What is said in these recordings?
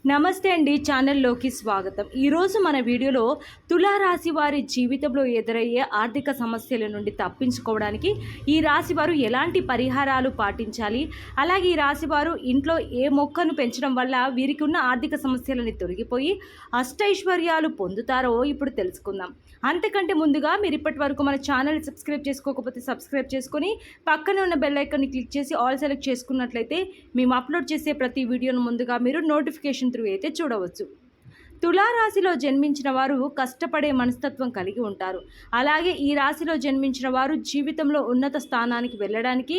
నమస్తే అండి, ఛానల్లోకి స్వాగతం. ఈరోజు మన వీడియోలో తులారాశి వారి జీవితంలో ఎదురయ్యే ఆర్థిక సమస్యల నుండి తప్పించుకోవడానికి ఈ రాశి వారు ఎలాంటి పరిహారాలు పాటించాలి, అలాగే ఈ రాశి వారు ఇంట్లో ఏ మొక్కను పెంచడం వల్ల వీరికి ఉన్న ఆర్థిక సమస్యలని తొలగిపోయి అష్టైశ్వర్యాలు పొందుతారో ఇప్పుడు తెలుసుకుందాం. అంతకంటే ముందుగా మీరు ఇప్పటి వరకు మన ఛానల్ సబ్స్క్రైబ్ చేసుకోకపోతే సబ్స్క్రైబ్ చేసుకొని పక్కనే ఉన్న బెల్ ఐకాన్ని క్లిక్ చేసి ఆల్ సెలెక్ట్ చేసుకున్నట్లయితే మేము అప్లోడ్ చేసే ప్రతి వీడియోను ముందుగా మీరు నోటిఫికేషన్ త్రూ అయితే చూడవచ్చు. తులారాశిలో జన్మించిన వారు కష్టపడే మనస్తత్వం కలిగి ఉంటారు. అలాగే ఈ రాశిలో జన్మించిన వారు జీవితంలో ఉన్నత స్థానానికి వెళ్ళడానికి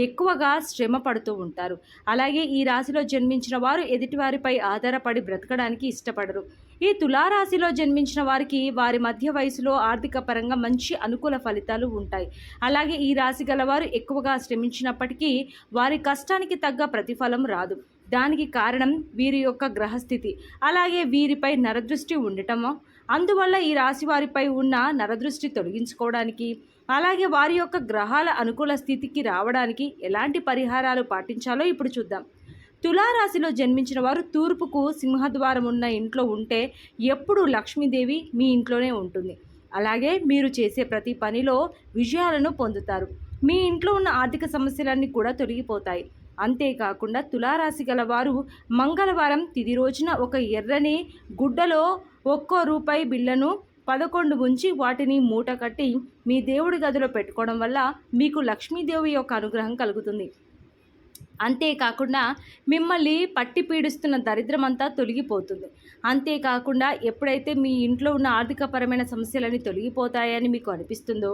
ఎక్కువగా శ్రమ పడుతూ ఉంటారు. అలాగే ఈ రాశిలో జన్మించిన వారు ఎదుటివారిపై ఆధారపడి బ్రతకడానికి ఇష్టపడరు. ఈ తులారాశిలో జన్మించిన వారికి వారి మధ్య వయసులో ఆర్థిక పరంగా మంచి అనుకూల ఫలితాలు ఉంటాయి. అలాగే ఈ రాశి గలవారు ఎక్కువగా శ్రమించినప్పటికీ వారి కష్టానికి తగ్గ ప్రతిఫలం రాదు. దానికి కారణం వీరి యొక్క గ్రహస్థితి, అలాగే వీరిపై నరదృష్టి ఉండటము. అందువల్ల ఈ రాశి వారిపై ఉన్న నరదృష్టి తొలగించుకోవడానికి, అలాగే వారి యొక్క గ్రహాల అనుకూల స్థితికి రావడానికి ఎలాంటి పరిహారాలు పాటించాలో ఇప్పుడు చూద్దాం. తులారాశిలో జన్మించిన వారు తూర్పుకు సింహద్వారం ఉన్న ఇంట్లో ఉంటే ఎప్పుడూ లక్ష్మీదేవి మీ ఇంట్లోనే ఉంటుంది. అలాగే మీరు చేసే ప్రతి పనిలో విజయాలను పొందుతారు. మీ ఇంట్లో ఉన్న ఆర్థిక సమస్యలన్నీ కూడా తొలగిపోతాయి. అంతేకాకుండా తులారాశి గల వారు మంగళవారం తిది రోజున ఒక ఎర్రని గుడ్డలో ₹1 బిళ్ళను 11 ఉంచి వాటిని మూట కట్టి మీ దేవుడి గదిలో పెట్టుకోవడం వల్ల మీకు లక్ష్మీదేవి యొక్క అనుగ్రహం కలుగుతుంది. అంతేకాకుండా మిమ్మల్ని పట్టి పీడిస్తున్న దరిద్రమంతా తొలగిపోతుంది. అంతేకాకుండా ఎప్పుడైతే మీ ఇంట్లో ఉన్న ఆర్థికపరమైన సమస్యలన్నీ తొలగిపోతాయని మీకు అనిపిస్తుందో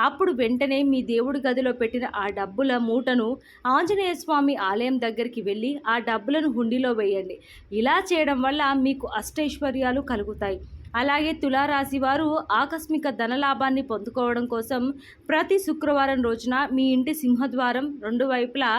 అప్పుడు వెంటనే మీ దేవుడి గదిలో పెట్టిన ఆ డబ్బుల మూటను ఆంజనేయ స్వామి ఆలయం దగ్గరికి వెళ్ళి ఆ డబ్బులను హుండీలో వేయండి. ఇలా చేయడం వల్ల మీకు అష్టైశ్వర్యాలు కలుగుతాయి. అలాగే తులారాశి వారు ఆకస్మిక ధనలాభాన్ని పొందుకోవడం కోసం ప్రతి శుక్రవారం రోజున మీ ఇంటి సింహద్వారం 2 వైపులా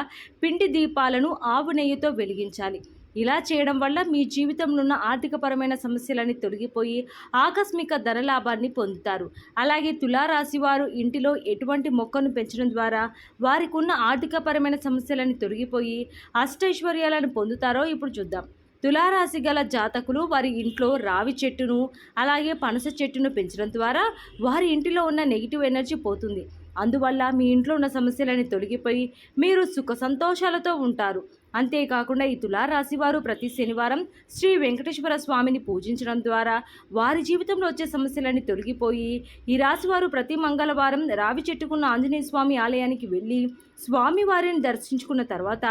పిండి దీపాలను ఆవు నెయ్యితో వెలిగించాలి. ఇలా చేయడం వల్ల మీ జీవితంలో ఉన్న ఆర్థికపరమైన సమస్యలన్నీ తొలగిపోయి ఆకస్మిక ధనలాభాన్ని పొందుతారు. అలాగే తులారాశి వారు ఇంటిలో ఎటువంటి మొక్కను పెంచడం ద్వారా వారికి ఉన్న ఆర్థికపరమైన సమస్యలన్నీ తొలగిపోయి అష్టైశ్వర్యాలను పొందుతారో ఇప్పుడు చూద్దాం. తులారాశి గల జాతకులు వారి ఇంట్లో రావి చెట్టును, అలాగే పనస చెట్టును పెంచడం ద్వారా వారి ఇంటిలో ఉన్న నెగిటివ్ ఎనర్జీ పోతుంది. అందువల్ల మీ ఇంట్లో ఉన్న సమస్యలని తొలగిపోయి మీరు సుఖ సంతోషాలతో ఉంటారు. అంతేకాకుండా ఈ తులారాశి వారు ప్రతి శనివారం శ్రీ వెంకటేశ్వర స్వామిని పూజించడం ద్వారా వారి జీవితంలో వచ్చే సమస్యలన్నీ తొలగిపోయి ఈ రాశి వారు ప్రతి మంగళవారం రావి చెట్టుకున్న ఆంజనేయ స్వామి ఆలయానికి వెళ్ళి స్వామివారిని దర్శించుకున్న తర్వాత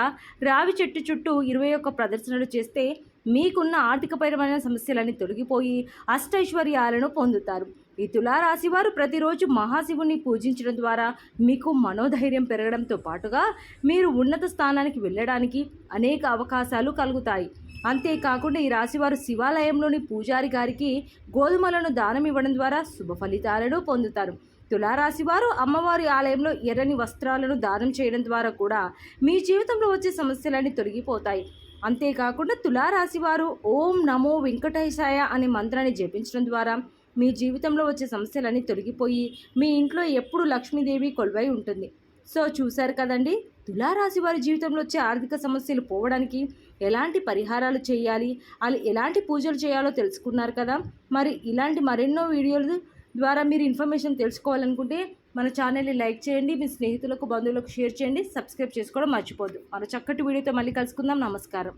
రావి చెట్టు చుట్టూ 21 ప్రదర్శనలు చేస్తే మీకున్న ఆర్థికపరమైన సమస్యలన్నీ తొలగిపోయి అష్టైశ్వర్యాలను పొందుతారు. ఈ తులారాశి వారు ప్రతిరోజు మహాశివుని పూజించడం ద్వారా మీకు మనోధైర్యం పెరగడంతో పాటుగా మీరు ఉన్నత స్థానానికి వెళ్ళడానికి అనేక అవకాశాలు కలుగుతాయి. అంతేకాకుండా ఈ రాశివారు శివాలయంలోని పూజారి గారికి గోధుమలను దానం ఇవ్వడం ద్వారా శుభ ఫలితాలను పొందుతారు. తులారాశి వారు అమ్మవారి ఆలయంలో ఎర్రని వస్త్రాలను దానం చేయడం ద్వారా కూడా మీ జీవితంలో వచ్చే సమస్యలన్నీ తొలగిపోతాయి. అంతేకాకుండా తులారాశి వారు ఓం నమో వెంకటేశాయ అనే మంత్రాన్ని జపించడం ద్వారా మీ జీవితంలో వచ్చే సమస్యలన్నీ తొలగిపోయి మీ ఇంట్లో ఎప్పుడు లక్ష్మీదేవి కొలువై ఉంటుంది. సో చూశారు కదండి, తులారాశి వారి జీవితంలో వచ్చే ఆర్థిక సమస్యలు పోవడానికి ఎలాంటి పరిహారాలు చేయాలి, ఎలాంటి పూజలు చేయాలో తెలుసుకున్నారు కదా. మరి ఇలాంటి మరెన్నో వీడియోలు ద్వారా మీరు ఇన్ఫర్మేషన్ తెలుసుకోవాలనుకుంటే మన ఛానల్ని లైక్ చేయండి, మీ స్నేహితులకు బంధువులకు షేర్ చేయండి, సబ్స్క్రైబ్ చేసుకోవడం మర్చిపోద్దు. మరో చక్కటి వీడియోతో మళ్ళీ కలుసుకుందాం. నమస్కారం.